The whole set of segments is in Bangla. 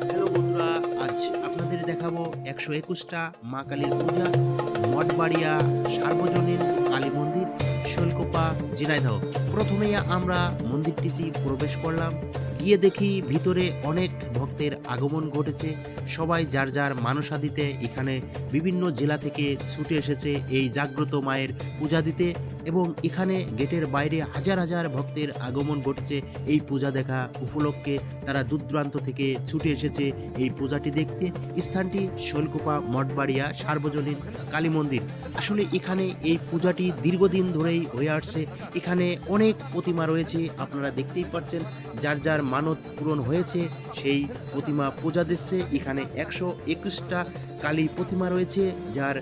হ্যালো বন্ধুরা, আজ আপনাদের দেখাবো ১২১টা মা কালীর পূজা, মঠবাড়িয়া সার্বজনীন কালী মন্দির, শৈলকুপা, ঝিনাইদহ। প্রথমেই আমরা মন্দিরটিতে প্রবেশ করলাম। গিয়ে দেখি ভিতরে অনেক ভক্তের আগমন ঘটেছে। সবাই যার যার মানসা দিতে এখানে বিভিন্ন জেলা থেকে ছুটে এসেছে এই জাগ্রত মায়ের পূজা দিতে, এবং এখানে গেটের বাইরে হাজার হাজার ভক্তের আগমন ঘটেছে এই পূজা দেখা উপলক্ষে। তারা দূরদূরান্ত থেকে ছুটে এসেছে এই পূজাটি দেখতে। স্থানটি শৈলকুপা মঠবাড়িয়া সার্বজনীন কালী মন্দির। আসলে এখানে এই পূজাটি দীর্ঘদিন ধরেই হয়ে আসছে। এখানে অনেক প্রতিমা রয়েছে, আপনারা দেখতেই পাচ্ছেন। যার যার মানত পূরণ হয়েছে সেই প্রতিমা পূজা দিচ্ছে। এখানে ১২১টা কালী প্রতিমা রয়েছে, যার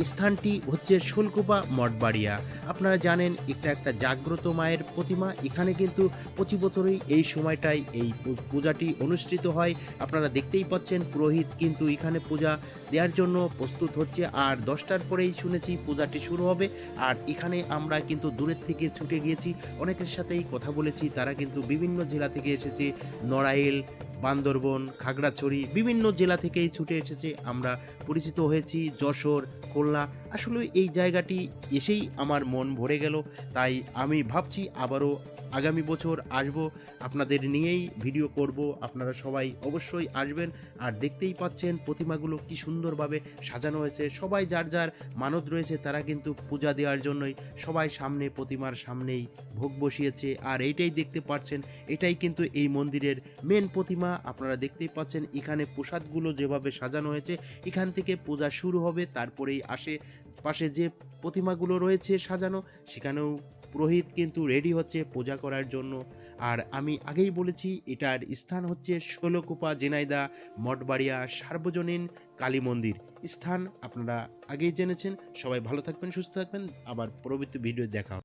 স্থানটি হচ্ছে শৈলকুপা মঠবাড়িয়া। আপনারা জানেন এটা একটা জাগ্রত মায়ের প্রতিমা। এখানে কিন্তু প্রতি বছরই এই সময়টায় এই পূজাটি অনুষ্ঠিত হয়। আপনারা দেখতেই পাচ্ছেন পুরোহিত কিন্তু এখানে পূজা দেওয়ার জন্য প্রস্তুত হচ্ছে। আর ১০টার পরেই শুনেছি পূজাটি শুরু হবে। আর এখানে আমরা কিন্তু দূরের থেকে ছুটে গিয়েছি, অনেকের সাথেই কথা বলেছি, তারা কিন্তু বিভিন্ন জেলা থেকে এসেছে। নড়াইল, বান্দরবন, খাগড়াছড়ি, বিভিন্ন জেলা থেকেই ছুটে এসেছে। আমরা পরিচিত হয়েছি যশোর, খুলনা। আসলে এই জায়গাটি এসেই আমার মন ভরে গেল। তাই আমি ভাবছি আবারও আগামী বছর আসব, আপনাদের নিয়েই ভিডিও করব। আপনারা সবাই অবশ্যই আসবেন। আর দেখতেই পাচ্ছেন প্রতিমাগুলো কি সুন্দরভাবে সাজানো হয়েছে। সবাই যার যার মানত রয়েছে তারা কিন্তু পূজা দেওয়ার জন্যই সবাই সামনে প্রতিমার সামনেই ভোগ বসিয়েছে। আর এইটাই দেখতে পাচ্ছেন, এটাই কিন্তু এই মন্দিরের মেন প্রতিমা। আপনারা দেখতেই পাচ্ছেন এখানে প্রসাদগুলো যেভাবে সাজানো হয়েছে, এখান থেকে পূজা শুরু হবে। তারপরেই আসে পাশে যে প্রতিমাগুলো রয়েছে সাজানো, সেখানেও পুরোহিত কিন্তু রেডি হচ্ছে পূজা করার জন্য। আর আমি আগেই বলেছি এটার স্থান হচ্ছে শৈলকুপা ঝিনাইদহ মঠবাড়িয়া সার্বজনীন কালী মন্দির। স্থান আপনারা আগেই জেনেছেন। সবাই ভালো থাকবেন, সুস্থ থাকবেন। আবার পরবর্তী ভিডিও দেখা হবে।